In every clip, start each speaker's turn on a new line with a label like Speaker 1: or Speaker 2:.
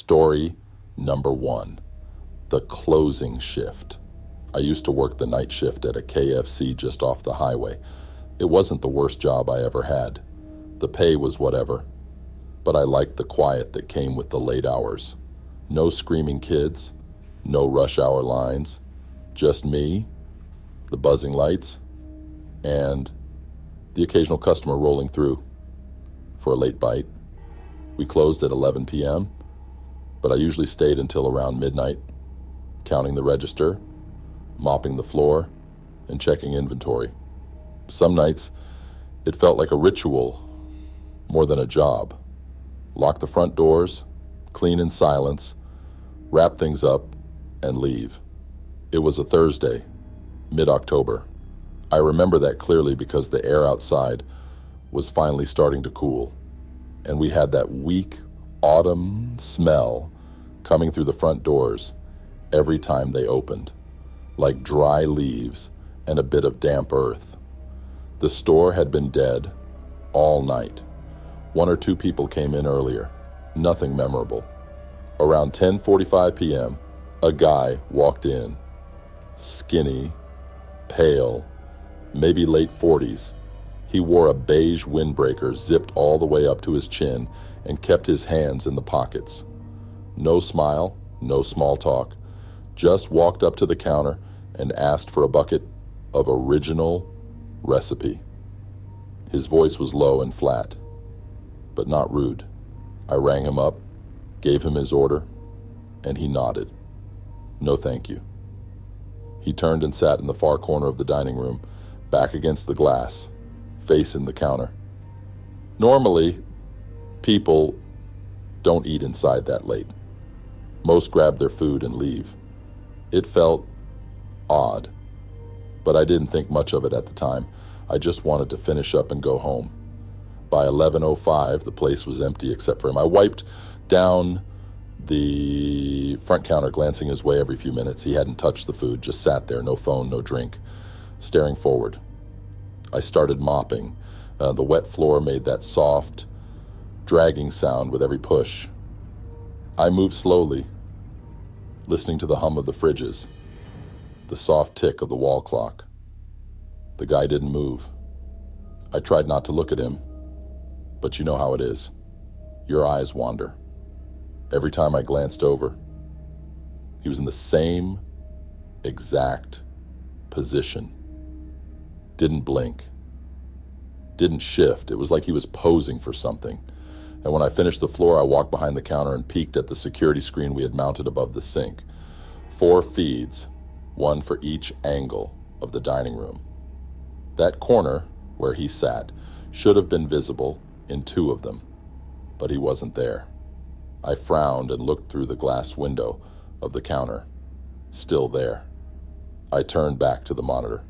Speaker 1: Story number 1, the closing shift. I used to work the night shift at a KFC just off the highway. It wasn't the worst job I ever had. The pay was whatever, but I liked the quiet that came with the late hours. No screaming kids, no rush hour lines, just me, the buzzing lights, and the occasional customer rolling through for a late bite. We closed at 11 p.m., but I usually stayed until around midnight, counting the register, mopping the floor, and checking inventory. Some nights, it felt like a ritual more than a job. Lock the front doors, clean in silence, wrap things up, and leave. It was a Thursday, mid-October. I remember that clearly because the air outside was finally starting to cool, and we had that weak autumn smell coming through the front doors every time they opened, like dry leaves and a bit of damp earth. The store had been dead all night. 1 or 2 people came in earlier, nothing memorable. Around 10:45 p.m., a guy walked in, skinny, pale, maybe late 40s. He wore a beige windbreaker zipped all the way up to his chin and kept his hands in the pockets. No smile, no small talk. Just walked up to the counter and asked for a bucket of original recipe. His voice was low and flat, but not rude. I rang him up, gave him his order, and he nodded. No thank you. He turned and sat in the far corner of the dining room, back against the glass, facing the counter. Normally, people don't eat inside that late. Most grab their food and leave. It felt odd, but I didn't think much of it at the time. I just wanted to finish up and go home. By 11:05, the place was empty except for him. I wiped down the front counter, glancing his way every few minutes. He hadn't touched the food, just sat there, no phone, no drink, staring forward. I started mopping. The wet floor made that soft, dragging sound with every push. I moved slowly, listening to the hum of the fridges, the soft tick of the wall clock. The guy didn't move. I tried not to look at him, but you know how it is. Your eyes wander. Every time I glanced over, he was in the same exact position. Didn't blink. Didn't shift. It was like he was posing for something. And when I finished the floor, I walked behind the counter and peeked at the security screen we had mounted above the sink. 4 feeds, 1 for each angle of the dining room. That corner where he sat should have been visible in 2 of them, but he wasn't there. I frowned and looked through the glass window of the counter. Still there. I turned back to the monitor.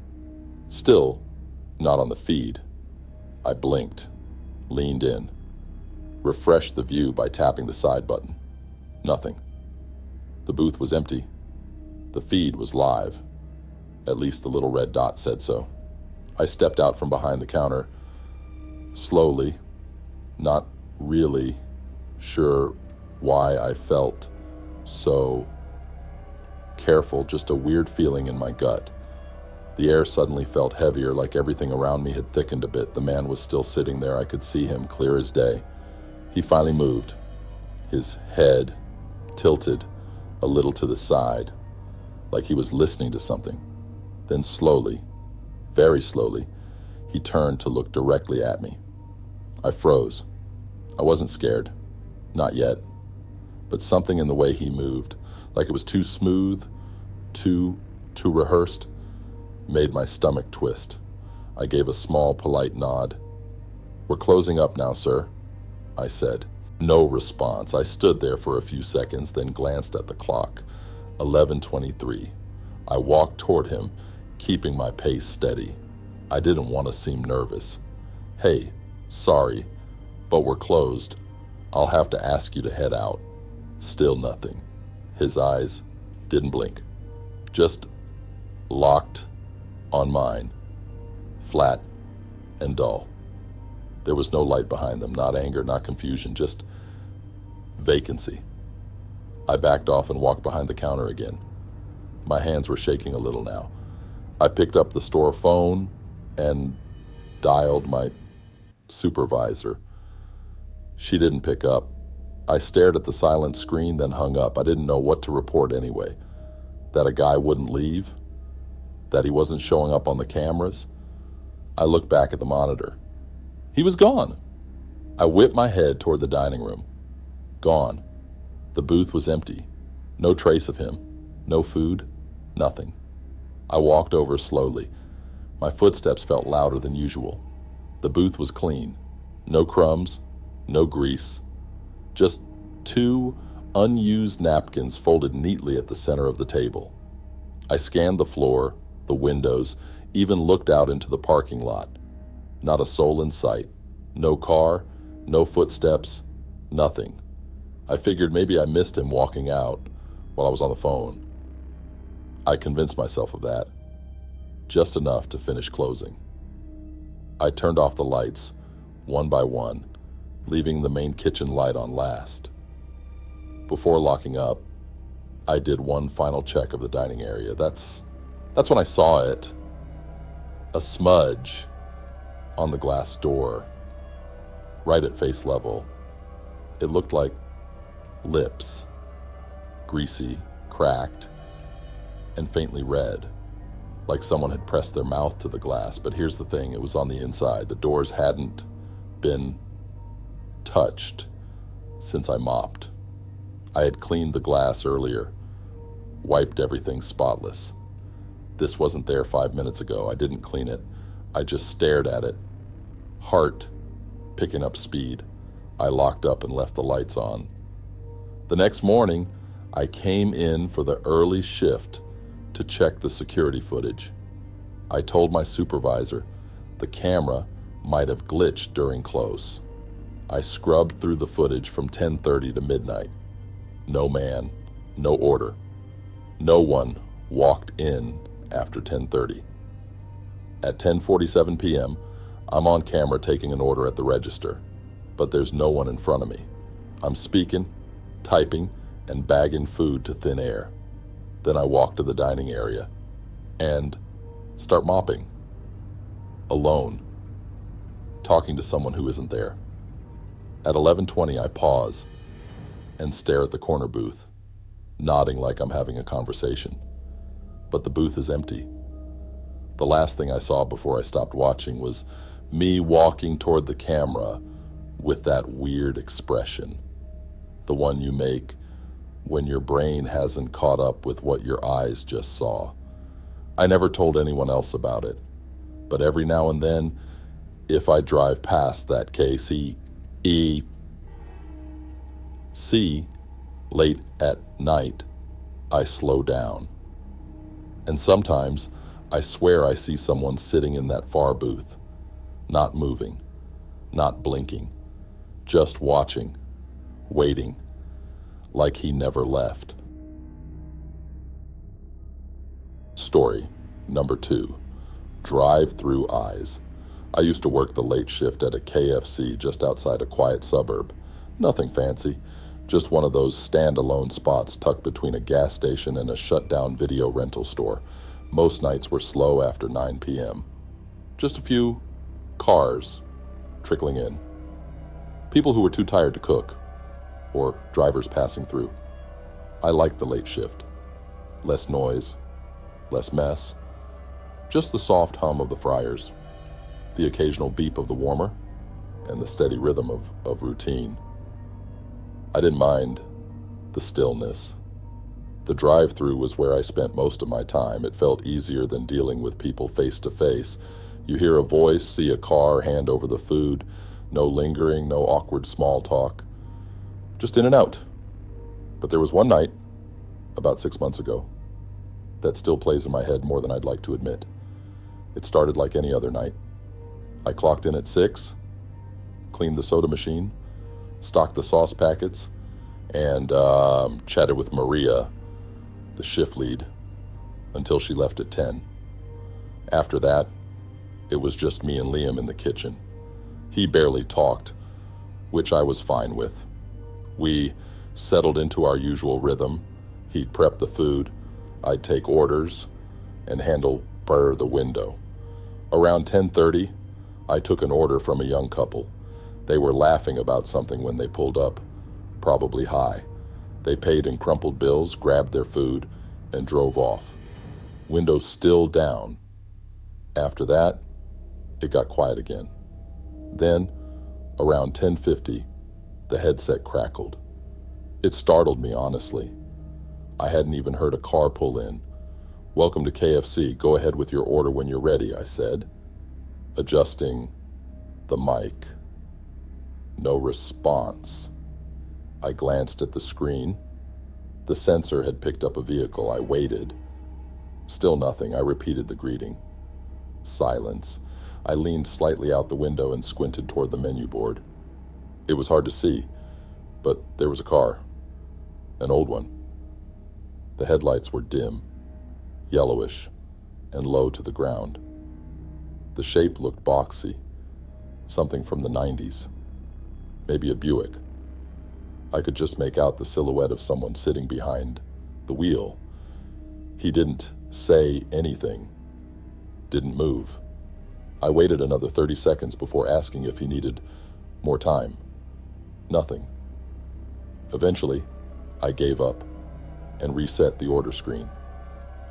Speaker 1: Still not on the feed. I blinked, leaned in, refreshed the view by tapping the side button. Nothing. The booth was empty. The feed was live. At least the little red dot said so. I stepped out from behind the counter, slowly, not really sure why I felt so careful, just a weird feeling in my gut. The air suddenly felt heavier, like everything around me had thickened a bit. The man was still sitting there. I could see him clear as day. He finally moved, his head tilted a little to the side, like he was listening to something. Then slowly, very slowly, he turned to look directly at me. I froze. I wasn't scared. Not yet. But something in the way he moved, like it was too smooth, too rehearsed, made my stomach twist. I gave a small, polite nod. "We're closing up now, sir," I said. No response. I stood there for a few seconds, then glanced at the clock. 11:23. I walked toward him, keeping my pace steady. I didn't want to seem nervous. "Hey, sorry, but we're closed. I'll have to ask you to head out." Still nothing. His eyes didn't blink. Just locked on mine, flat and dull. There was no light behind them, not anger, not confusion, just vacancy. I backed off and walked behind the counter again. My hands were shaking a little now. I picked up the store phone and dialed my supervisor. She didn't pick up. I stared at the silent screen, then hung up. I didn't know what to report anyway. That a guy wouldn't leave? That he wasn't showing up on the cameras? I looked back at the monitor. He was gone. I whipped my head toward the dining room. Gone. The booth was empty. No trace of him. No food. Nothing. I walked over slowly. My footsteps felt louder than usual. The booth was clean. No crumbs. No grease. Just 2 unused napkins folded neatly at the center of the table. I scanned the floor, the windows, even looked out into the parking lot. Not a soul in sight. No car, no footsteps, nothing. I figured maybe I missed him walking out while I was on the phone. I convinced myself of that. Just enough to finish closing. I turned off the lights, one by one, leaving the main kitchen light on last. Before locking up, I did one final check of the dining area. That's when I saw it. A smudge on the glass door, right at face level. It looked like lips, greasy, cracked, and faintly red, like someone had pressed their mouth to the glass. But here's the thing, it was on the inside. The doors hadn't been touched since I mopped. I had cleaned the glass earlier, wiped everything spotless. This wasn't there 5 minutes ago. I didn't clean it. I just stared at it, heart picking up speed. I locked up and left the lights on. The next morning, I came in for the early shift to check the security footage. I told my supervisor the camera might have glitched during close. I scrubbed through the footage from 10:30 to midnight. No man, no order. No one walked in after 10:30. At 10:47 p.m., I'm on camera taking an order at the register, but there's no one in front of me. I'm speaking, typing, and bagging food to thin air. Then I walk to the dining area and start mopping. Alone, talking to someone who isn't there. At 11:20, I pause and stare at the corner booth, nodding like I'm having a conversation. But the booth is empty. The last thing I saw before I stopped watching was me walking toward the camera with that weird expression, the one you make when your brain hasn't caught up with what your eyes just saw. I never told anyone else about it, but every now and then, if I drive past that KFC late at night, I slow down. And sometimes I swear I see someone sitting in that far booth, not moving, not blinking, just watching, waiting, like he never left. Story number 2, drive-through eyes. I used to work the late shift at a KFC just outside a quiet suburb. Nothing fancy, just one of those standalone spots tucked between a gas station and a shut-down video rental store. Most nights were slow after 9 p.m. Just a few cars trickling in. People who were too tired to cook, or drivers passing through. I liked the late shift. Less noise, less mess, just the soft hum of the fryers, the occasional beep of the warmer, and the steady rhythm of routine. I didn't mind the stillness. The drive-through was where I spent most of my time. It felt easier than dealing with people face to face. You hear a voice, see a car, hand over the food. No lingering, no awkward small talk. Just in and out. But there was one night, about 6 months ago, that still plays in my head more than I'd like to admit. It started like any other night. I clocked in at 6, cleaned the soda machine, stocked the sauce packets, and chatted with Maria, the shift lead, until she left at 10. After that, it was just me and Liam in the kitchen. He barely talked, which I was fine with. We settled into our usual rhythm. He'd prep the food, I'd take orders, and handle the window. Around 10:30, I took an order from a young couple. They were laughing about something when they pulled up, probably high. They paid in crumpled bills, grabbed their food, and drove off. Windows still down. After that, it got quiet again. Then, around 10:50, the headset crackled. It startled me, honestly. I hadn't even heard a car pull in. "Welcome to KFC. Go ahead with your order when you're ready," I said, adjusting the mic. No response. I glanced at the screen. The sensor had picked up a vehicle. I waited. Still nothing. I repeated the greeting. Silence. I leaned slightly out the window and squinted toward the menu board. It was hard to see, but there was a car. An old one. The headlights were dim, yellowish, and low to the ground. The shape looked boxy, something from the 90s. Maybe a Buick. I could just make out the silhouette of someone sitting behind the wheel. He didn't say anything, didn't move. I waited another 30 seconds before asking if he needed more time. Nothing. Eventually, I gave up and reset the order screen.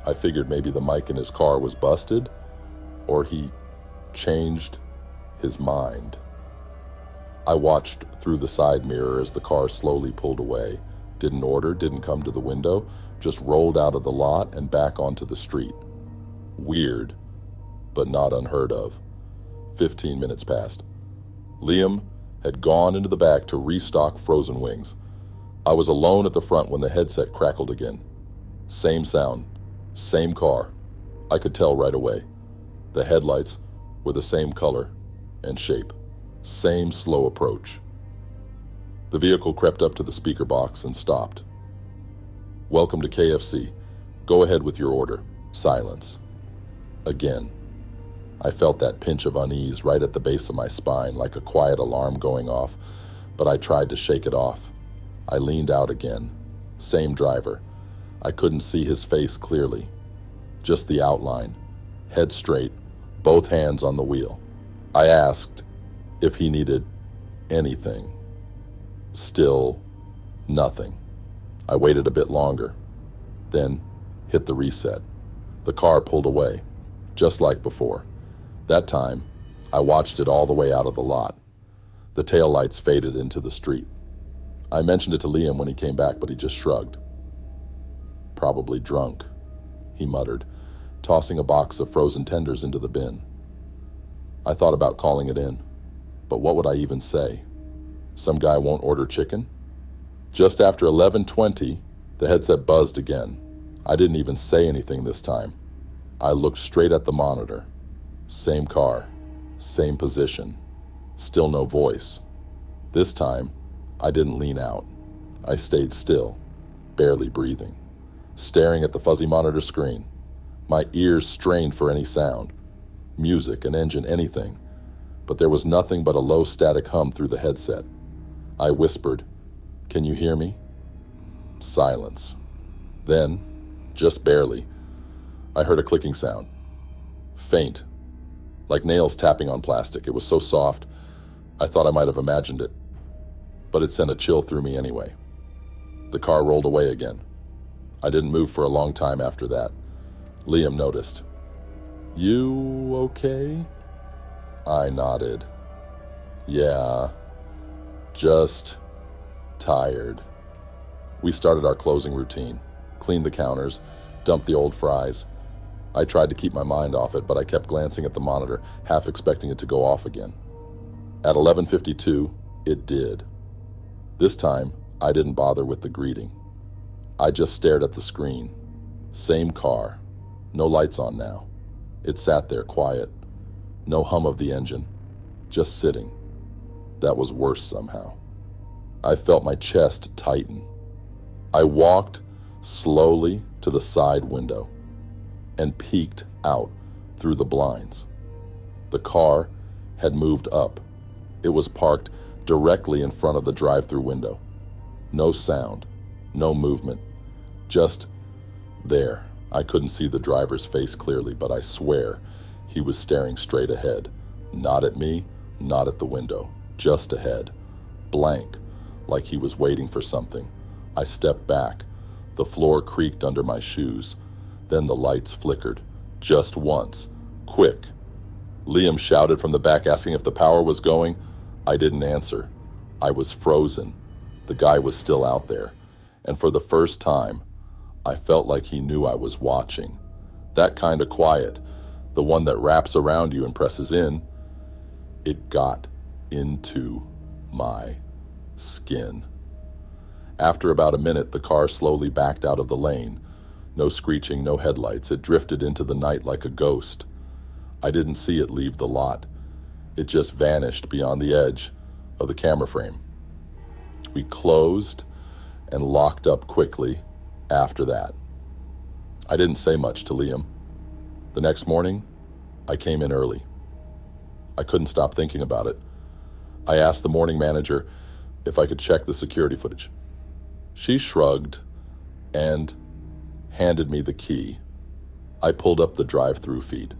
Speaker 1: I figured maybe the mic in his car was busted, or he changed his mind. I watched through the side mirror as the car slowly pulled away. Didn't order, didn't come to the window, just rolled out of the lot and back onto the street. Weird, but not unheard of. 15 minutes passed. Liam had gone into the back to restock frozen wings. I was alone at the front when the headset crackled again. Same sound, same car. I could tell right away. The headlights were the same color and shape. Same slow approach. The vehicle crept up to the speaker box and stopped. "Welcome to KFC. Go ahead with your order." Silence. Again. I felt that pinch of unease right at the base of my spine, like a quiet alarm going off, but I tried to shake it off. I leaned out again. Same driver. I couldn't see his face clearly. Just the outline. Head straight, both hands on the wheel. I asked if he needed anything. Still nothing. I waited a bit longer, then hit the reset. The car pulled away, just like before. That time, I watched it all the way out of the lot. The taillights faded into the street. I mentioned it to Liam when he came back, but he just shrugged. "Probably drunk," he muttered, tossing a box of frozen tenders into the bin. I thought about calling it in, but what would I even say? Some guy won't order chicken? Just after 11:20, the headset buzzed again. I didn't even say anything this time. I looked straight at the monitor. Same car, same position, still no voice. This time, I didn't lean out. I stayed still, barely breathing, staring at the fuzzy monitor screen. My ears strained for any sound, music, an engine, anything, but there was nothing but a low static hum through the headset. I whispered, "Can you hear me?" Silence. Then, just barely, I heard a clicking sound. Faint, like nails tapping on plastic. It was so soft, I thought I might have imagined it, but it sent a chill through me anyway. The car rolled away again. I didn't move for a long time after that. Liam noticed. "You okay?" I nodded. "Yeah, just tired." We started our closing routine, cleaned the counters, dumped the old fries. I tried to keep my mind off it, but I kept glancing at the monitor, half expecting it to go off again. At 11:52, it did. This time, I didn't bother with the greeting. I just stared at the screen. Same car. No lights on now. It sat there quiet. No hum of the engine. Just sitting. That was worse somehow. I felt my chest tighten. I walked slowly to the side window and peeked out through the blinds. The car had moved up. It was parked directly in front of the drive-through window. No sound, no movement, just there. I couldn't see the driver's face clearly, but I swear he was staring straight ahead. Not at me, not at the window, just ahead. Blank, like he was waiting for something. I stepped back. The floor creaked under my shoes. Then the lights flickered. Just once. Quick. Liam shouted from the back, asking if the power was going. I didn't answer. I was frozen. The guy was still out there. And for the first time, I felt like he knew I was watching. That kind of quiet, the one that wraps around you and presses in, it got into my skin. After about a minute, the car slowly backed out of the lane. No screeching, no headlights. It drifted into the night like a ghost. I didn't see it leave the lot. It just vanished beyond the edge of the camera frame. We closed and locked up quickly after that. I didn't say much to Liam. The next morning, I came in early. I couldn't stop thinking about it. I asked the morning manager if I could check the security footage. She shrugged and handed me the key. I pulled up the drive-through feed.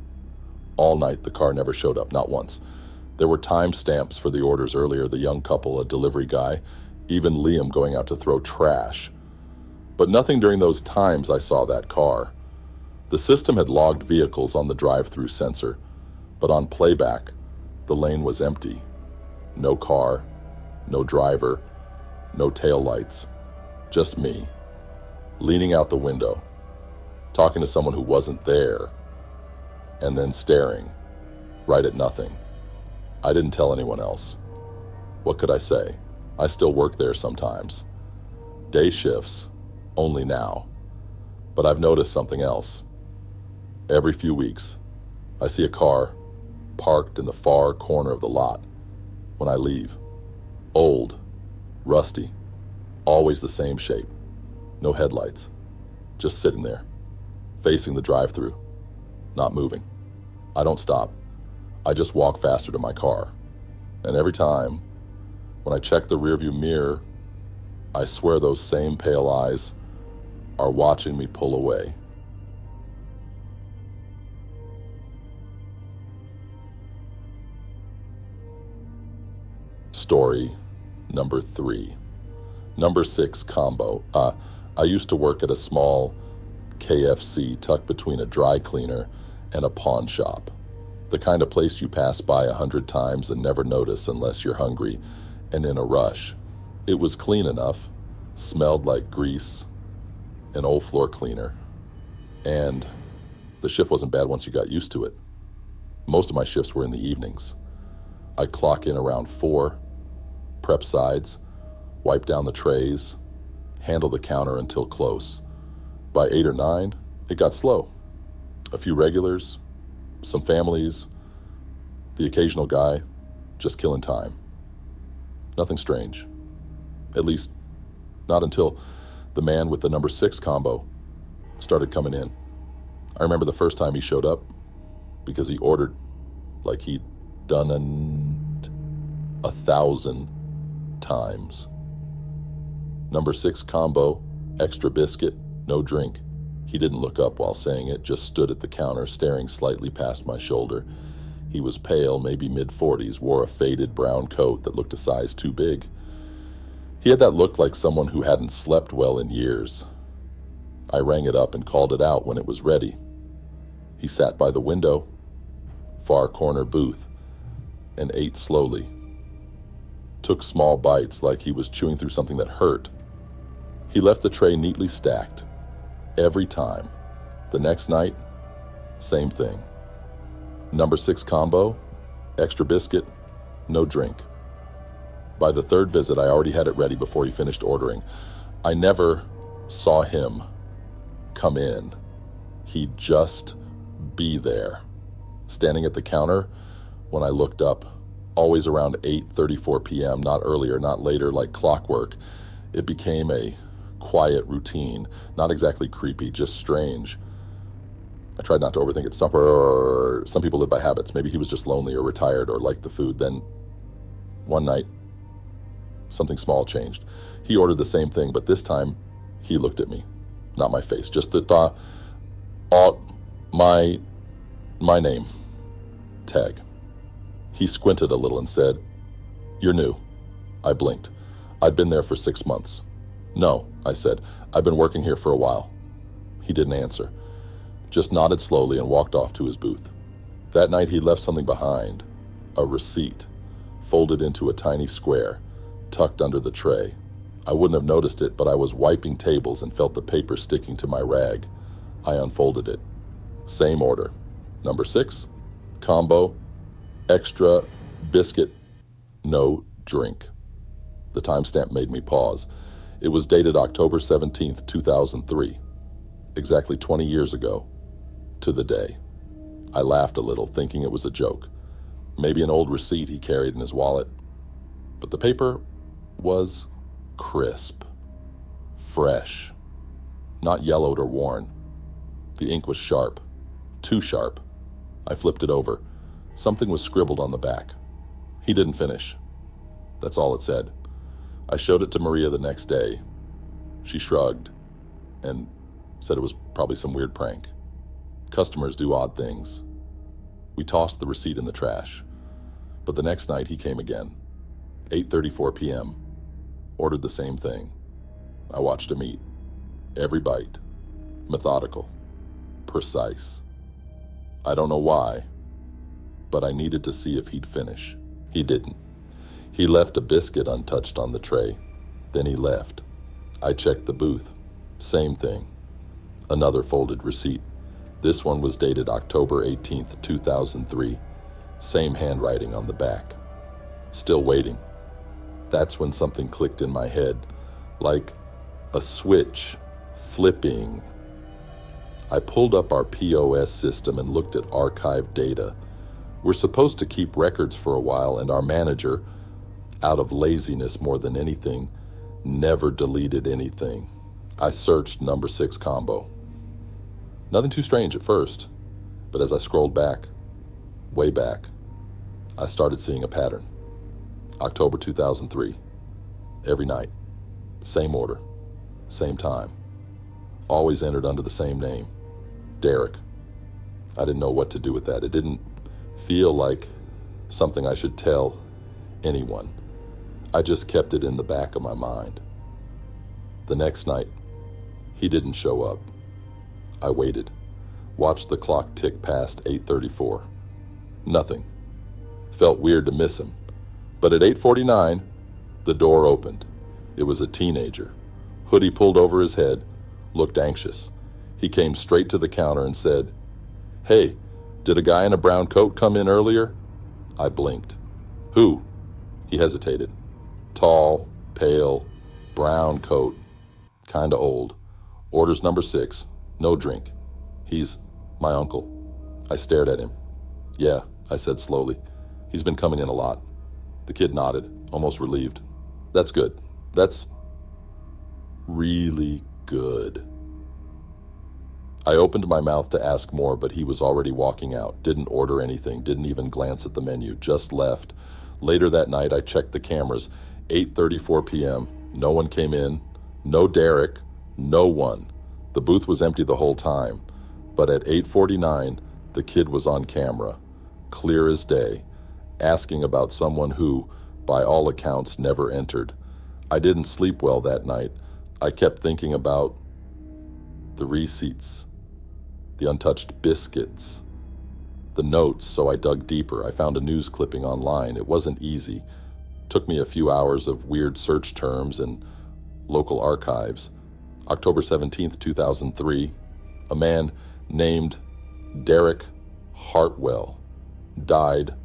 Speaker 1: All night, the car never showed up, not once. There were time stamps for the orders earlier, the young couple, a delivery guy, even Liam going out to throw trash. But nothing during those times I saw that car. The system had logged vehicles on the drive-through sensor, but on playback, the lane was empty. No car, no driver, no taillights, just me, leaning out the window, talking to someone who wasn't there, and then staring right at nothing. I didn't tell anyone else. What could I say? I still work there sometimes. Day shifts, only now. But I've noticed something else. Every few weeks, I see a car parked in the far corner of the lot when I leave. Old, rusty, always the same shape. No headlights, just sitting there, facing the drive-through, not moving. I don't stop. I just walk faster to my car. And every time, when I check the rearview mirror, I swear those same pale eyes are watching me pull away. Story number 3. Number 6 combo. I used to work at a small KFC tucked between a dry cleaner and a pawn shop. The kind of place you pass by 100 times and never notice unless you're hungry and in a rush. It was clean enough, smelled like grease, an old floor cleaner, and the shift wasn't bad once you got used to it. Most of my shifts were in the evenings. I'd clock in around 4, prep sides, wipe down the trays, handle the counter until close. By 8 or 9, it got slow. A few regulars, some families, the occasional guy, just killing time. Nothing strange. At least, not until the man with the number 6 combo started coming in. I remember the first time he showed up because he ordered like he'd done 1,000 times. Number 6 combo, extra biscuit, no drink. He didn't look up while saying it, just stood at the counter, staring slightly past my shoulder. He was pale, maybe mid-40s, wore a faded brown coat that looked a size too big. He had that look like someone who hadn't slept well in years. I rang it up and called it out when it was ready. He sat by the window, far corner booth, and ate slowly. Took small bites like he was chewing through something that hurt. He left the tray neatly stacked. Every time. The next night, same thing. Number 6 combo, extra biscuit, no drink. By the 3rd visit, I already had it ready before he finished ordering. I never saw him come in. He'd just be there, standing at the counter when I looked up, always around 8:34 p.m., not earlier, not later, like clockwork. It became a quiet routine, not exactly creepy, just strange. I tried not to overthink it. Some people live by habits. Maybe he was just lonely or retired or liked the food. Then one night, Something small changed. He ordered the same thing, but this time he looked at me. Not my face, just the thought. My name. Tag. He squinted a little and said, "You're new." I blinked. I'd been there for 6 months. "No," I said. "I've been working here for a while." He didn't answer, just nodded slowly and walked off to his booth. That night he left something behind, a receipt, folded into a tiny square, tucked under the tray. I wouldn't have noticed it, but I was wiping tables and felt the paper sticking to my rag. I unfolded it. Same order. Number 6, combo, extra, biscuit, no drink. The timestamp made me pause. It was dated October 17th, 2003. Exactly 20 years ago, to the day. I laughed a little, thinking it was a joke. Maybe an old receipt he carried in his wallet. But the paper was crisp, fresh, not yellowed or worn. The ink was sharp, too sharp. I flipped it over. Something was scribbled on the back. He didn't finish. That's all it said. I showed it to Maria the next day. She shrugged and said it was probably some weird prank. Customers do odd things. We tossed the receipt in the trash. But the next night he came again. 8:34 p.m. Ordered the same thing. I watched him eat. Every bite. Methodical. Precise. I don't know why, but I needed to see if he'd finish. He didn't. He left a biscuit untouched on the tray. Then he left. I checked the booth. Same thing. Another folded receipt. This one was dated October 18th, 2003. Same handwriting on the back. Still waiting. That's when something clicked in my head, like a switch flipping. I pulled up our POS system and looked at archived data. We're supposed to keep records for a while, and our manager, out of laziness more than anything, never deleted anything. I searched number 6 combo. Nothing too strange at first, but as I scrolled back, way back, I started seeing a pattern. October 2003. Every night. Same order. Same time. Always entered under the same name. Derek. I didn't know what to do with that. It didn't feel like something I should tell anyone. I just kept it in the back of my mind. The next night, he didn't show up. I waited, watched the clock tick past 8:34. Nothing. Felt weird to miss him. But at 8:49, the door opened. It was a teenager. Hoodie pulled over his head, looked anxious. He came straight to the counter and said, "Hey, did a guy in a brown coat come in earlier?" I blinked. "Who?" He hesitated. Tall, pale, brown coat, kinda old. Orders number 6, no drink. He's my uncle. I stared at him. "Yeah," I said slowly. "He's been coming in a lot." The kid nodded, almost relieved. "That's good. That's really good." I opened my mouth to ask more, but he was already walking out, didn't order anything, didn't even glance at the menu, just left. Later that night, I checked the cameras. 8:34 p.m. No one came in. No Derek. No one. The booth was empty the whole time. But at 8:49, the kid was on camera, clear as day, asking about someone who, by all accounts, never entered. I didn't sleep well that night. I kept thinking about the receipts, the untouched biscuits, the notes, so I dug deeper. I found a news clipping online. It wasn't easy. Took me a few hours of weird search terms and local archives. October 17th, 2003, a man named Derek Hartwell died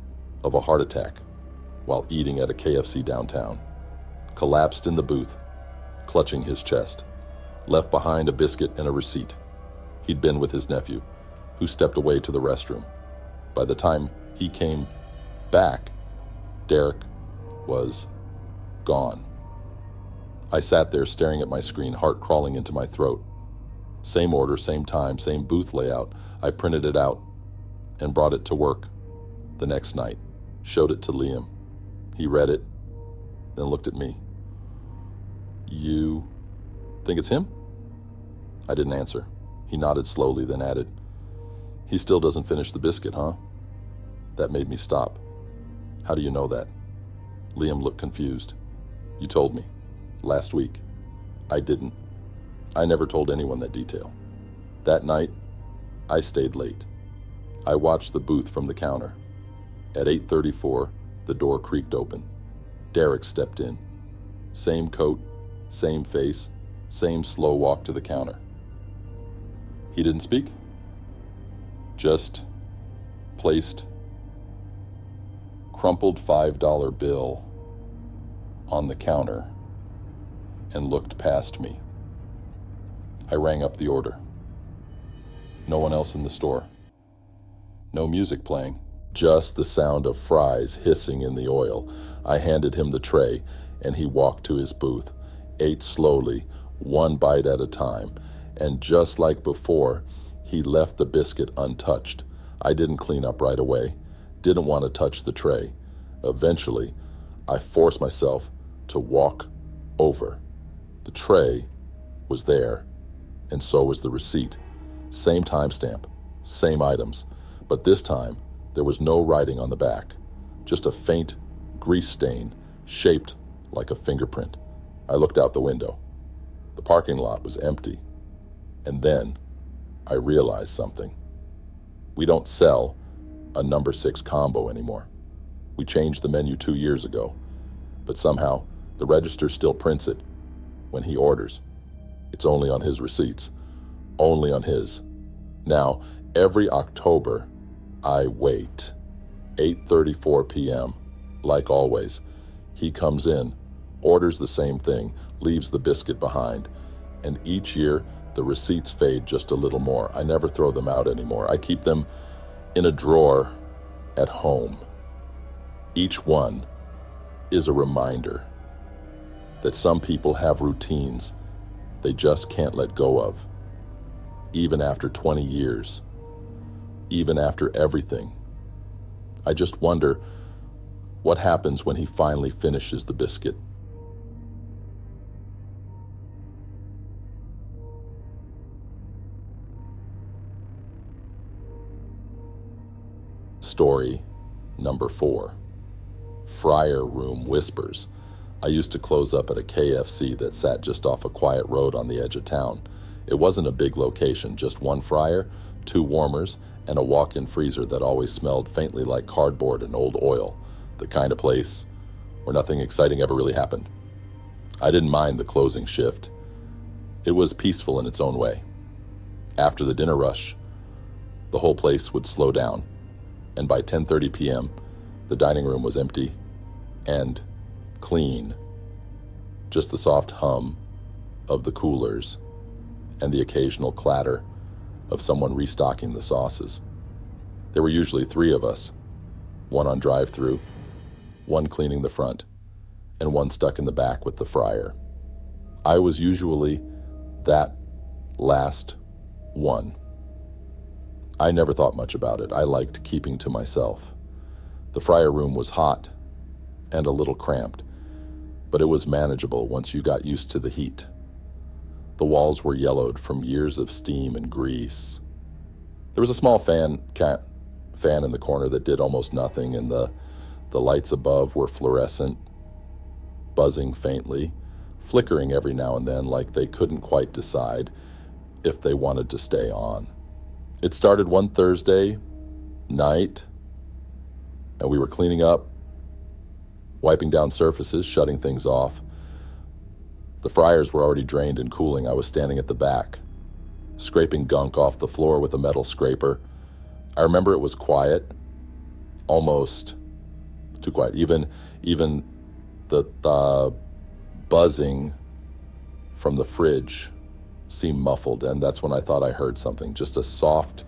Speaker 1: of a heart attack while eating at a KFC downtown. Collapsed in the booth, clutching his chest. Left behind a biscuit and a receipt. He'd been with his nephew, who stepped away to the restroom. By the time he came back, Derek was gone. I sat there staring at my screen, heart crawling into my throat. Same order, same time, same booth layout. I printed it out and brought it to work the next night. Showed it to Liam. He read it, then looked at me. You think it's him? I didn't answer. He nodded slowly, then added, "He still doesn't finish the biscuit, huh?" That made me stop. "How do you know that?" Liam looked confused. "You told me. Last week." I didn't. I never told anyone that detail. That night, I stayed late. I watched the booth from the counter. At 8:34, the door creaked open. Derek stepped in. Same coat, same face, same slow walk to the counter. He didn't speak. Just placed crumpled $5 bill on the counter and looked past me. I rang up the order. No one else in the store. No music playing. Just the sound of fries hissing in the oil. I handed him the tray, and he walked to his booth, ate slowly, one bite at a time, and just like before, he left the biscuit untouched. I didn't clean up right away, didn't want to touch the tray. Eventually, I forced myself to walk over. The tray was there, and so was the receipt. Same timestamp, same items, but this time there was no writing on the back, just a faint grease stain shaped like a fingerprint. I looked out the window. The parking lot was empty, and then I realized something. We don't sell a number 6 combo anymore. We changed the menu 2 years ago, but somehow the register still prints it when he orders. It's only on his receipts, only on his. Now, every October, I wait. 8:34 p.m., like always. He comes in, orders the same thing, leaves the biscuit behind, and each year the receipts fade just a little more. I never throw them out anymore. I keep them in a drawer at home. Each one is a reminder that some people have routines they just can't let go of. Even after 20 years, even after everything. I just wonder what happens when he finally finishes the biscuit. Story number 4. Fryer Room Whispers. I used to close up at a KFC that sat just off a quiet road on the edge of town. It wasn't a big location, just one fryer, 2 warmers, and a walk-in freezer that always smelled faintly like cardboard and old oil, the kind of place where nothing exciting ever really happened. I didn't mind the closing shift. It was peaceful in its own way. After the dinner rush, the whole place would slow down, and by 10:30 p.m., the dining room was empty and clean. Just the soft hum of the coolers and the occasional clatter of someone restocking the sauces. There were usually 3 of us, one on drive-through, one cleaning the front, and one stuck in the back with the fryer. I was usually that last one. I never thought much about it. I liked keeping to myself. The fryer room was hot and a little cramped, but it was manageable once you got used to the heat. The walls were yellowed from years of steam and grease. There was a small fan in the corner that did almost nothing, and the lights above were fluorescent, buzzing faintly, flickering every now and then like they couldn't quite decide if they wanted to stay on. It started one Thursday night, and we were cleaning up, wiping down surfaces, shutting things off. The fryers were already drained and cooling. I was standing at the back, scraping gunk off the floor with a metal scraper. I remember it was quiet, almost too quiet. Even the buzzing from the fridge seemed muffled, and that's when I thought I heard something, just a soft,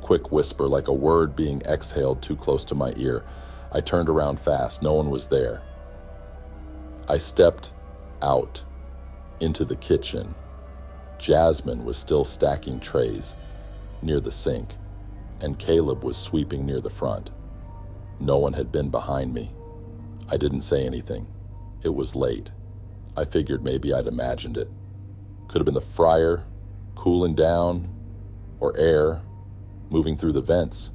Speaker 1: quick whisper, like a word being exhaled too close to my ear. I turned around fast. No one was there. I stepped out into the kitchen. Jasmine was still stacking trays near the sink, and Caleb was sweeping near the front. No one had been behind me. I didn't say anything. It was late. I figured maybe I'd imagined it. Could have been the fryer cooling down, or air moving through the vents.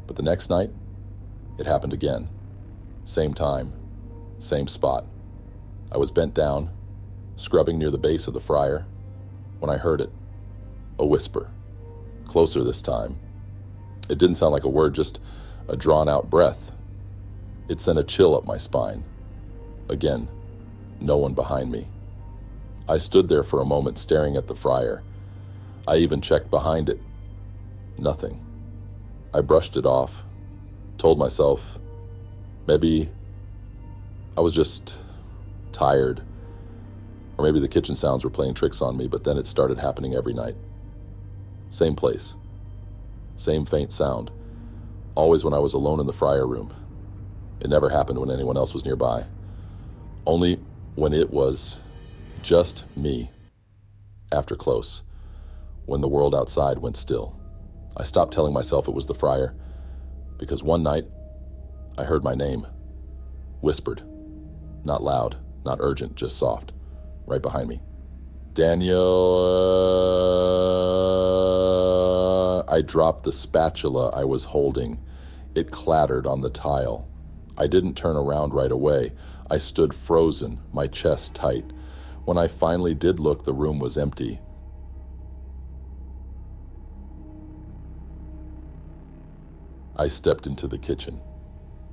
Speaker 1: But the next night, it happened again. Same time, same spot. I was bent down, scrubbing near the base of the fryer, when I heard it. A whisper. Closer this time. It didn't sound like a word, just a drawn-out breath. It sent a chill up my spine. Again, no one behind me. I stood there for a moment staring at the fryer. I even checked behind it. Nothing. I brushed it off, told myself, maybe I was just tired, or maybe the kitchen sounds were playing tricks on me, but then it started happening every night. Same place, same faint sound, always when I was alone in the fryer room. It never happened when anyone else was nearby, only when it was just me. After close, when the world outside went still, I stopped telling myself it was the fryer, because one night I heard my name, whispered, not loud, not urgent, just soft, right behind me. Daniel. I dropped the spatula I was holding. It clattered on the tile. I didn't turn around right away. I stood frozen, my chest tight. When I finally did look, the room was empty. I stepped into the kitchen.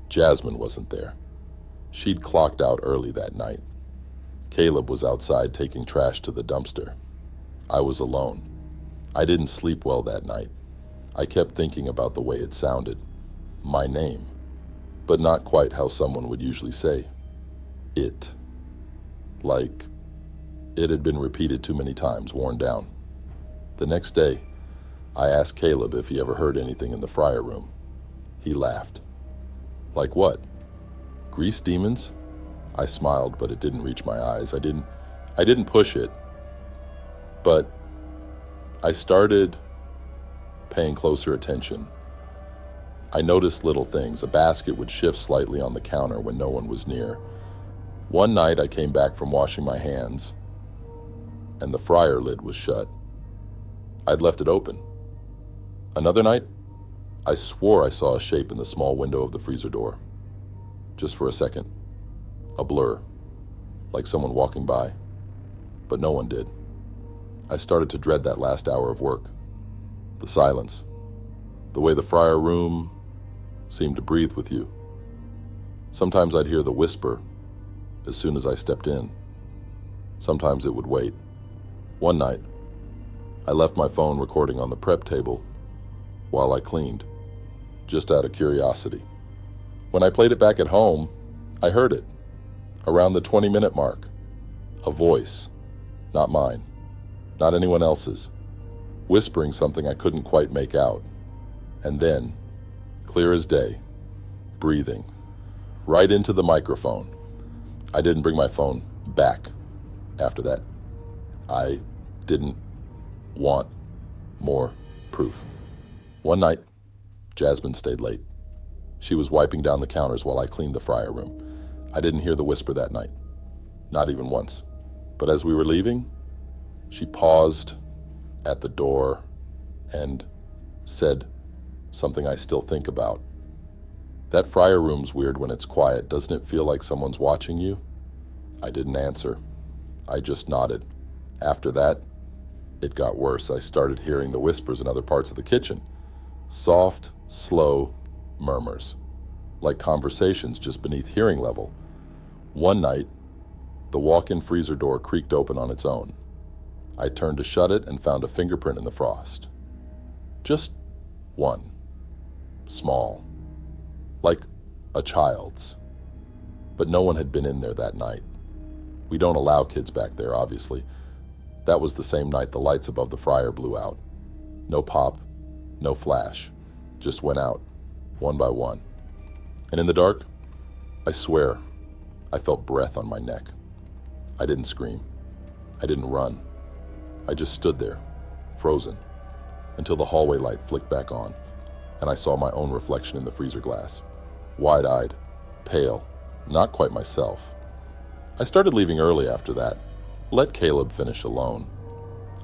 Speaker 1: Jasmine wasn't there. She'd clocked out early that night. Caleb was outside taking trash to the dumpster. I was alone. I didn't sleep well that night. I kept thinking about the way it sounded. My name. But not quite how someone would usually say it. Like it had been repeated too many times, worn down. The next day, I asked Caleb if he ever heard anything in the fryer room. He laughed. Like what? Grease demons? I smiled, but it didn't reach my eyes. I didn't push it. But I started paying closer attention. I noticed little things. A basket would shift slightly on the counter when no one was near. One night I came back from washing my hands, and the fryer lid was shut. I'd left it open. Another night, I swore I saw a shape in the small window of the freezer door. Just for a second. A blur. Like someone walking by. But no one did. I started to dread that last hour of work. The silence. The way the fryer room seemed to breathe with you. Sometimes I'd hear the whisper as soon as I stepped in. Sometimes it would wait. One night, I left my phone recording on the prep table while I cleaned, just out of curiosity. When I played it back at home, I heard it, around the 20-minute mark. A voice, not mine, not anyone else's, whispering something I couldn't quite make out. And then, clear as day, breathing, right into the microphone. I didn't bring my phone back after that. I didn't want more proof. One night, Jasmine stayed late. She was wiping down the counters while I cleaned the fryer room. I didn't hear the whisper that night, not even once. But as we were leaving, she paused at the door and said something I still think about. That fryer room's weird when it's quiet. Doesn't it feel like someone's watching you? I didn't answer. I just nodded. After that, it got worse. I started hearing the whispers in other parts of the kitchen. Soft, slow murmurs, like conversations just beneath hearing level. One night, the walk-in freezer door creaked open on its own. I turned to shut it and found a fingerprint in the frost. Just one. Small. Like a child's. But no one had been in there that night. We don't allow kids back there, obviously. That was the same night the lights above the fryer blew out. No pop, no flash. Just went out, one by one. And in the dark, I swear, I felt breath on my neck. I didn't scream. I didn't run. I just stood there, frozen, until the hallway light flicked back on, and I saw my own reflection in the freezer glass. Wide-eyed, pale, not quite myself. I started leaving early after that. Let Caleb finish alone.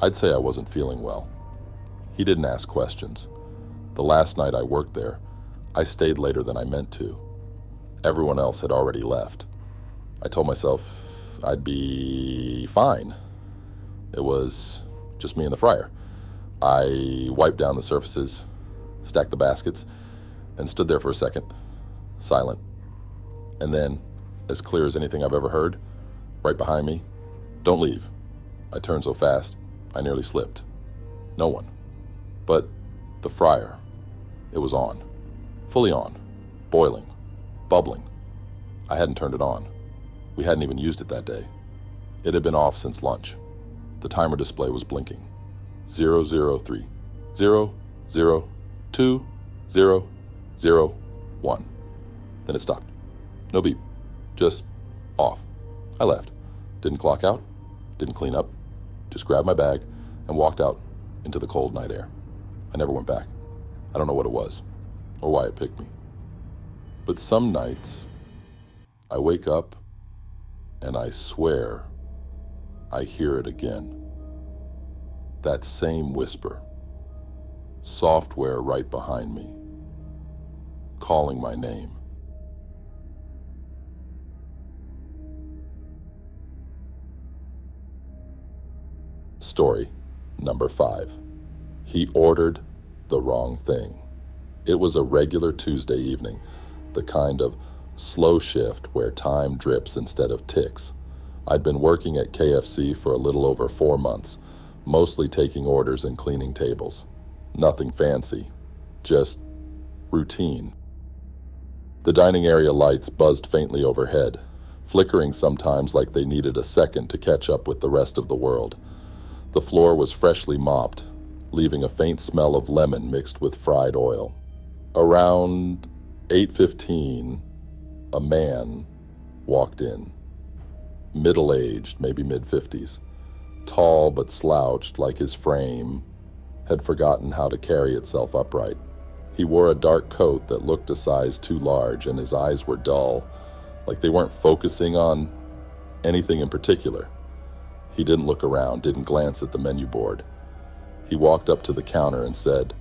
Speaker 1: I'd say I wasn't feeling well. He didn't ask questions. The last night I worked there, I stayed later than I meant to. Everyone else had already left. I told myself I'd be fine. It was just me and the fryer. I wiped down the surfaces, stacked the baskets, and stood there for a second, silent. And then, as clear as anything I've ever heard, right behind me, "Don't leave." I turned so fast, I nearly slipped. No one. But the fryer, it was on. Fully on. Boiling. Bubbling. I hadn't turned it on. We hadn't even used it that day. It had been off since lunch. The timer display was blinking. 003, 002, 001. Then it stopped. No beep. Just off. I left. Didn't clock out. Didn't clean up. Just grabbed my bag and walked out into the cold night air. I never went back. I don't know what it was or why it picked me. But some nights I wake up and I swear I hear it again. That same whisper, software right behind me, calling my name. Story number 5. He ordered the wrong thing. It was a regular Tuesday evening, the kind of slow shift where time drips instead of ticks. I'd been working at KFC for a little over 4 months, mostly taking orders and cleaning tables. Nothing fancy, just routine. The dining area lights buzzed faintly overhead, flickering sometimes like they needed a second to catch up with the rest of the world. The floor was freshly mopped, leaving a faint smell of lemon mixed with fried oil. Around 8:15, a man walked in. Middle-aged, maybe mid-50s, tall but slouched like his frame had forgotten how to carry itself upright. He wore a dark coat that looked a size too large, and his eyes were dull, like they weren't focusing on anything in particular. He didn't look around, didn't glance at the menu board. He walked up to the counter and said,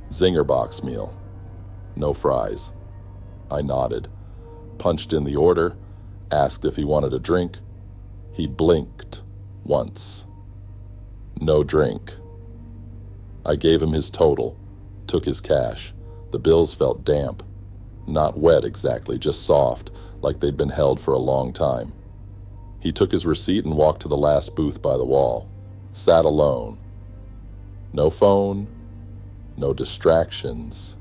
Speaker 1: "Zinger box meal. No fries." I nodded, punched in the order, asked if he wanted a drink. He blinked once. No drink. I gave him his total, took his cash. The bills felt damp. Not wet exactly, just soft, like they'd been held for a long time. He took his receipt and walked to the last booth by the wall. Sat alone. No phone, no distractions.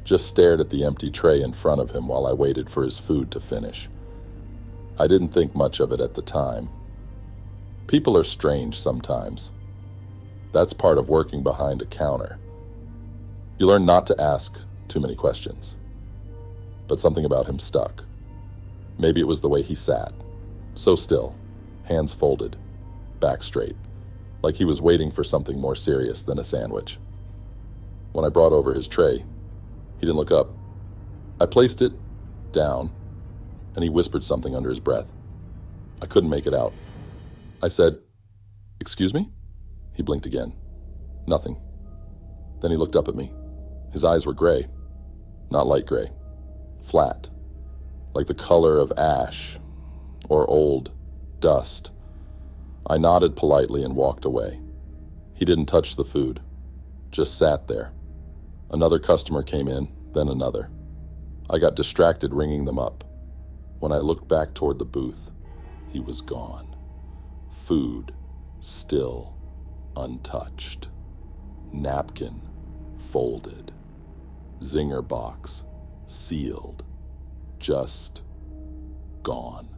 Speaker 1: Just stared at the empty tray in front of him while I waited for his food to finish. I didn't think much of it at the time. People are strange sometimes. That's part of working behind a counter. You learn not to ask too many questions. But something about him stuck. Maybe it was the way he sat. So still, hands folded, back straight, like he was waiting for something more serious than a sandwich. When I brought over his tray, he didn't look up. I placed it down, and he whispered something under his breath. I couldn't make it out. I said, "Excuse me?" He blinked again. Nothing. Then he looked up at me. His eyes were gray, not light gray, flat, like the color of ash or old dust. I nodded politely and walked away. He didn't touch the food, just sat there. Another customer came in, then another. I got distracted ringing them up. When I looked back toward the booth, he was gone. Food still untouched. Napkin folded. Zinger box sealed. Just gone.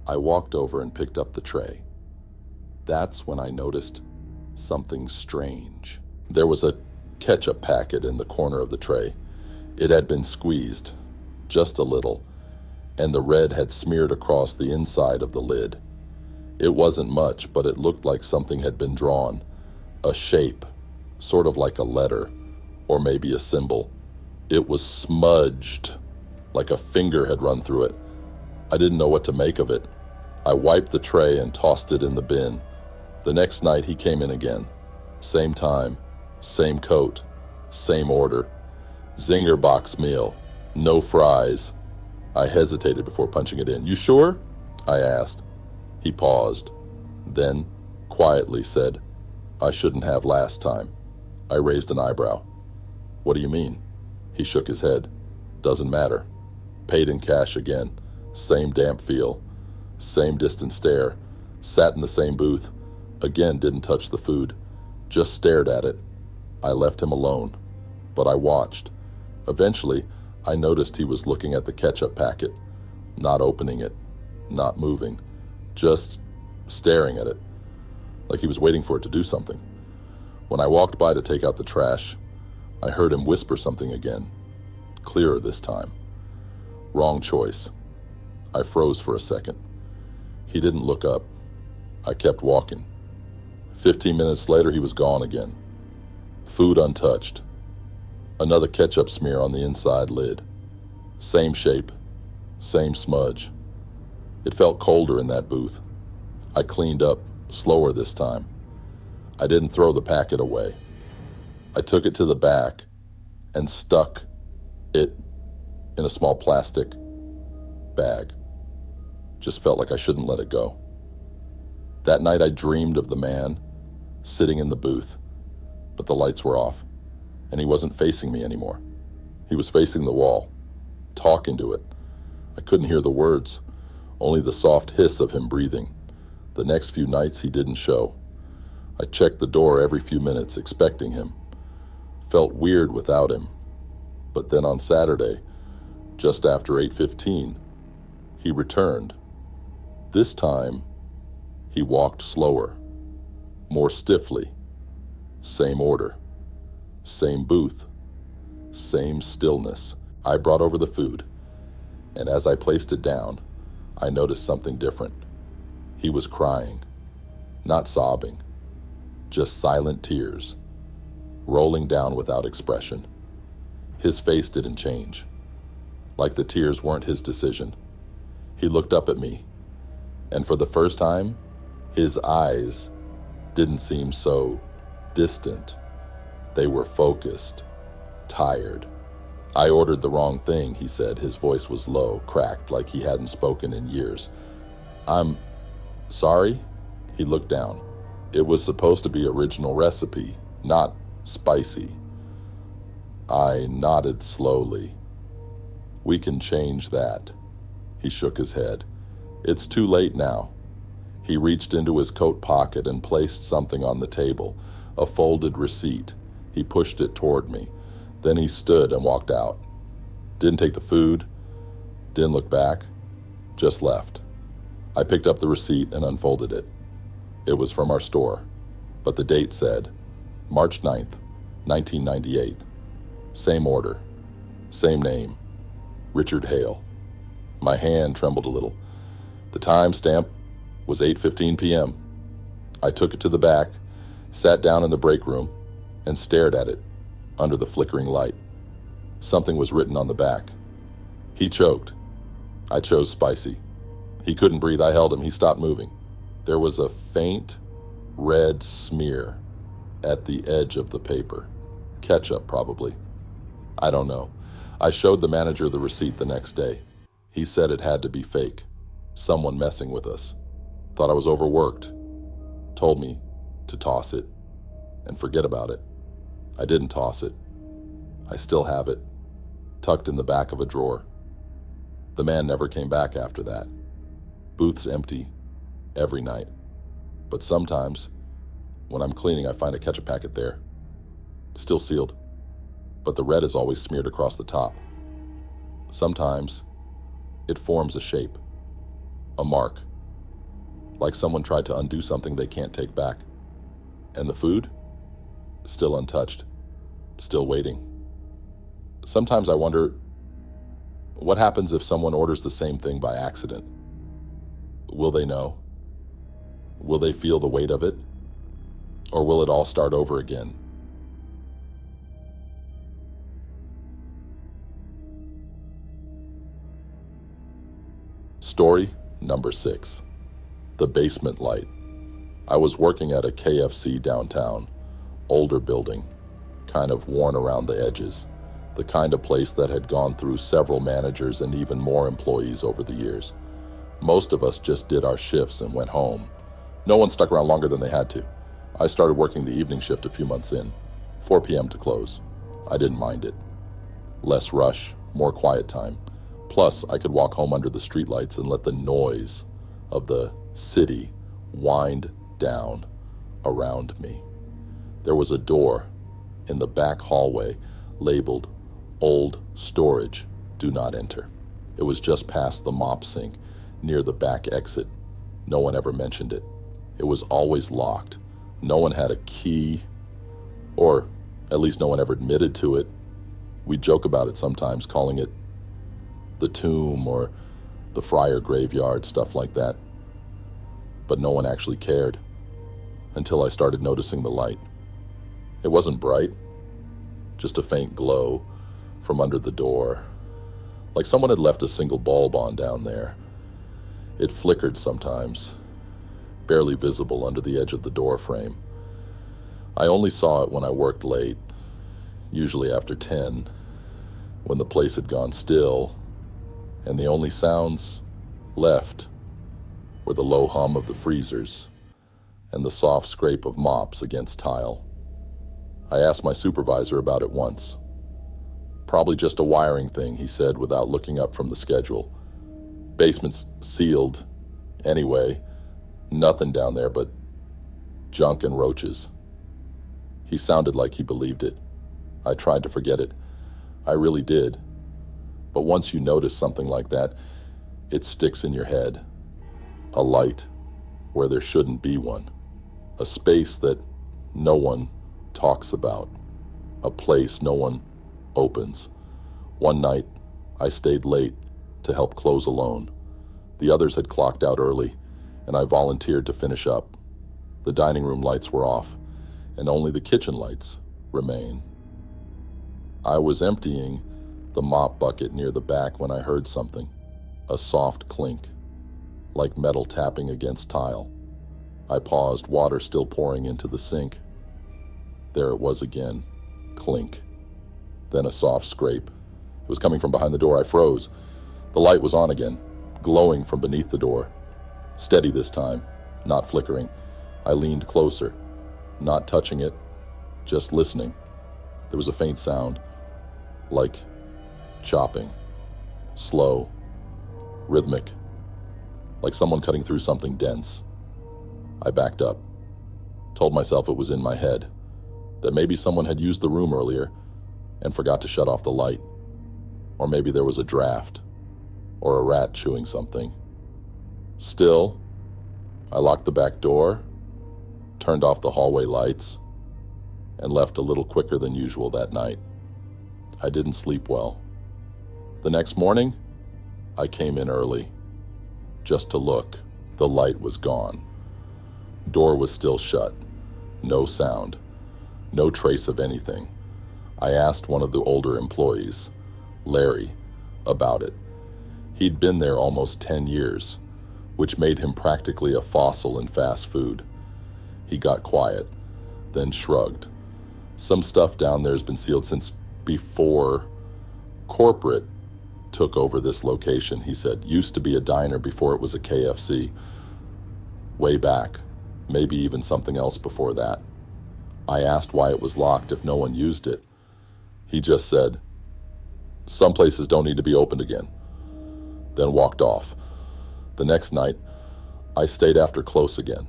Speaker 1: I walked over and picked up the tray. That's when I noticed something strange. There was a ketchup packet in the corner of the tray. It had been squeezed, just a little, and the red had smeared across the inside of the lid. It wasn't much, but it looked like something had been drawn. A shape, sort of like a letter, or maybe a symbol. It was smudged, like a finger had run through it. I didn't know what to make of it. I wiped the tray and tossed it in the bin. The next night he came in again. Same time, same coat, same order. Zinger box meal, no fries. I hesitated before punching it in. "You sure?" I asked. He paused, then quietly said, "I shouldn't have last time." I raised an eyebrow. "What do you mean?" He shook his head. "Doesn't matter." Paid in cash again. Same damp feel. Same distant stare. Sat in the same booth. Again didn't touch the food. Just stared at it. I left him alone. But I watched. Eventually, I noticed he was looking at the ketchup packet. Not opening it. Not moving. Just staring at it. Like he was waiting for it to do something. When I walked by to take out the trash, I heard him whisper something again. Clearer this time. Wrong choice. I froze for a second. He didn't look up. I kept walking. 15 minutes later, he was gone again. Food untouched. Another ketchup smear on the inside lid. Same shape. Same smudge. It felt colder in that booth. I cleaned up, slower this time. I didn't throw the packet away. I took it to the back and stuck it in a small plastic bag. Just felt like I shouldn't let it go. That night I dreamed of the man sitting in the booth, but the lights were off, and he wasn't facing me anymore. He was facing the wall, talking to it. I couldn't hear the words, only the soft hiss of him breathing. The next few nights he didn't show. I checked the door every few minutes, expecting him. Felt weird without him. But then on Saturday, just after 8:15, he returned. This time, he walked slower, more stiffly. Same order, same booth, same stillness. I brought over the food, and as I placed it down, I noticed something different. He was crying, not sobbing, just silent tears, rolling down without expression. His face didn't change, like the tears weren't his decision. He looked up at me, and for the first time, his eyes didn't seem so distant. They were focused, tired. "I ordered the wrong thing," he said. His voice was low, cracked, like he hadn't spoken in years. "I'm sorry?" He looked down. "It was supposed to be original recipe, not spicy." I nodded slowly. "We can change that." He shook his head. "It's too late now." He reached into his coat pocket and placed something on the table, a folded receipt. He pushed it toward me. Then he stood and walked out. Didn't take the food, didn't look back, just left. I picked up the receipt and unfolded it. It was from our store, but the date said March 9th, 1998. Same order, same name, Richard Hale. My hand trembled a little. The time stamp was 8:15 p.m. I took it to the back, sat down in the break room, and stared at it under the flickering light. Something was written on the back. He choked. I chose spicy. He couldn't breathe. I held him. He stopped moving. There was a faint red smear at the edge of the paper. Ketchup, probably. I don't know. I showed the manager the receipt the next day. He said it had to be fake. Someone messing with us. Thought I was overworked. Told me to toss it and forget about it. I didn't toss it. I still have it, tucked in the back of a drawer. The man never came back after that. Booth's empty every night. But sometimes, when I'm cleaning, I find a ketchup packet there. Still sealed, but the red is always smeared across the top. Sometimes, it forms a shape, a mark, like someone tried to undo something they can't take back. And the food? Still untouched, still waiting. Sometimes I wonder, what happens if someone orders the same thing by accident? Will they know? Will they feel the weight of it? Or will it all start over again? Story number 6. The basement light. I was working at a KFC downtown, older building, kind of worn around the edges, the kind of place that had gone through several managers and even more employees over the years. Most of us just did our shifts and went home. No one stuck around longer than they had to. I started working the evening shift a few months in, 4 p.m. to close. I didn't mind it. Less rush, more quiet time. Plus, I could walk home under the streetlights and let the noise of the city wind down around me. There was a door in the back hallway labeled Old Storage, Do Not Enter. It was just past the mop sink near the back exit. No one ever mentioned it. It was always locked. No one had a key, or at least no one ever admitted to it. We joke about it sometimes, calling it the tomb or the friar graveyard, stuff like that. But no one actually cared until I started noticing the light. It wasn't bright, just a faint glow from under the door, like someone had left a single bulb on down there. It flickered sometimes, barely visible under the edge of the door frame. I only saw it when I worked late, usually after 10, when the place had gone still, and the only sounds left were the low hum of the freezers and the soft scrape of mops against tile. I asked my supervisor about it once. Probably just a wiring thing, he said without looking up from the schedule. Basement's sealed anyway, nothing down there but junk and roaches. He sounded like he believed it. I tried to forget it. I really did. But once you notice something like that, it sticks in your head. A light where there shouldn't be one. A space that no one talks about. A place no one opens. One night, I stayed late to help close alone. The others had clocked out early, and I volunteered to finish up. The dining room lights were off, and only the kitchen lights remain. I was emptying the mop bucket near the back when I heard something, a soft clink, like metal tapping against tile. I paused, water still pouring into the sink. There it was again, clink, then a soft scrape. It was coming from behind the door. I froze. The light was on again, glowing from beneath the door. Steady this time, not flickering. I leaned closer, not touching it, just listening. There was a faint sound, like chopping, slow, rhythmic, like someone cutting through something dense. I backed up, told myself it was in my head, that maybe someone had used the room earlier and forgot to shut off the light. Or maybe there was a draft, or a rat chewing something. Still, I locked the back door, turned off the hallway lights, and left a little quicker than usual that night. I didn't sleep well. The next morning, I came in early, just to look. The light was gone. Door was still shut. No sound. No trace of anything. I asked one of the older employees, Larry, about it. He'd been there almost 10 years, which made him practically a fossil in fast food. He got quiet, then shrugged. Some stuff down there's been sealed since before corporate took over this location, he said. Used to be a diner before it was a KFC. Way back, maybe even something else before that. I asked why it was locked if no one used it. He just said, "Some places don't need to be opened again," then walked off. The next night, I stayed after close again.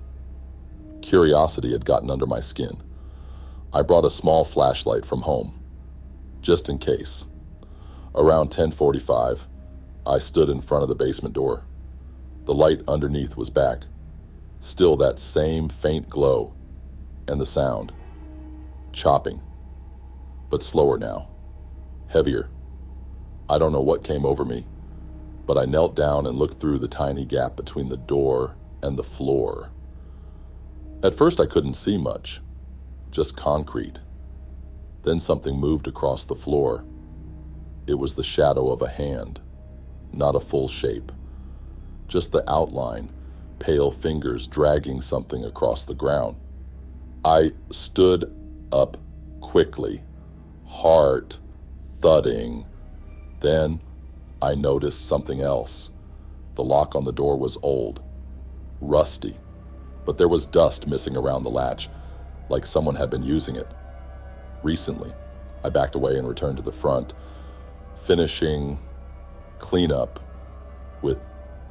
Speaker 1: Curiosity had gotten under my skin. I brought a small flashlight from home, just in case. Around 10:45, I stood in front of the basement door. The light underneath was back. Still that same faint glow, and the sound. Chopping, but slower now. Heavier. I don't know what came over me, but I knelt down and looked through the tiny gap between the door and the floor. At first I couldn't see much, just concrete. Then something moved across the floor. It was the shadow of a hand, not a full shape. just the outline, pale fingers dragging something across the ground. I stood up quickly, heart thudding. Then I noticed something else. The lock on the door was old, rusty, but there was dust missing around the latch, like someone had been using it recently. I backed away and returned to the front, finishing cleanup with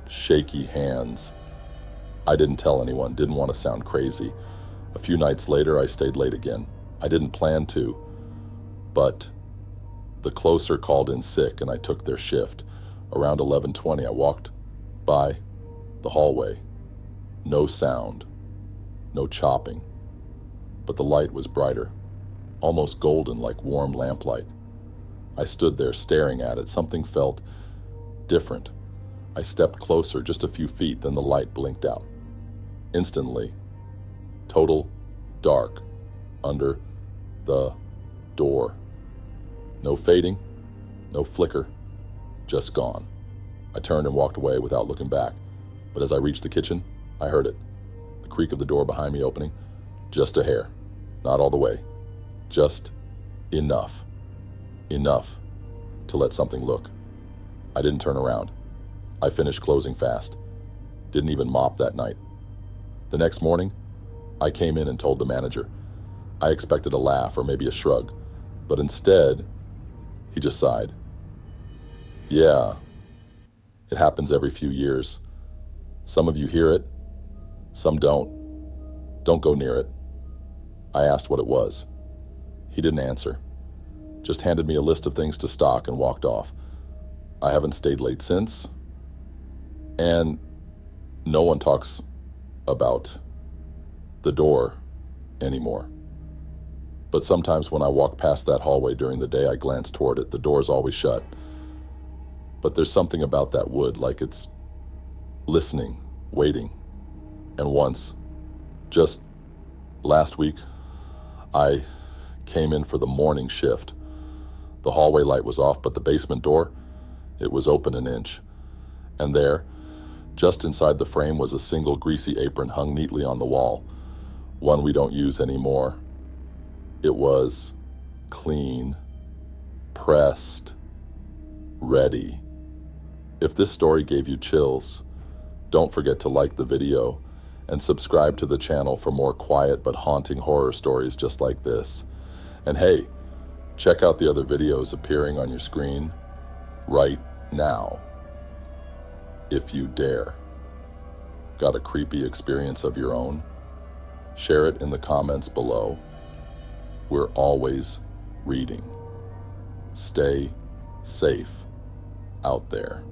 Speaker 1: shaky hands. I didn't tell anyone, didn't want to sound crazy. A few nights later, I stayed late again. I didn't plan to, but the closer called in sick and I took their shift. Around 11:20, I walked by the hallway. No sound, no chopping, but the light was brighter, almost golden like warm lamplight. I stood there staring at it. Something felt different. I stepped closer, just a few feet, then the light blinked out. Instantly, total dark under the door. No fading, no flicker, just gone. I turned and walked away without looking back, but as I reached the kitchen, I heard it. The creak of the door behind me opening, just a hair, not all the way, just enough to let something look. I didn't turn around. I finished closing fast. Didn't even mop that night. The next morning, I came in and told the manager. I expected a laugh or maybe a shrug, but instead, he just sighed. Yeah, it happens every few years. Some of you hear it, some don't. Don't go near it. I asked what it was. He didn't answer, just handed me a list of things to stock and walked off. I haven't stayed late since, and no one talks about the door anymore. But sometimes when I walk past that hallway during the day, I glance toward it. The door's always shut. But there's something about that wood, like it's listening, waiting. And once, just last week, I came in for the morning shift. The hallway light was off, but the basement door, it was open an inch. And there, just inside the frame, was a single greasy apron hung neatly on the wall, one we don't use anymore. It was clean, pressed, ready. If this story gave you chills, don't forget to like the video and subscribe to the channel for more quiet but haunting horror stories just like this. And hey, check out the other videos appearing on your screen right now, if you dare. Got a creepy experience of your own? Share it in the comments below. We're always reading. Stay safe out there.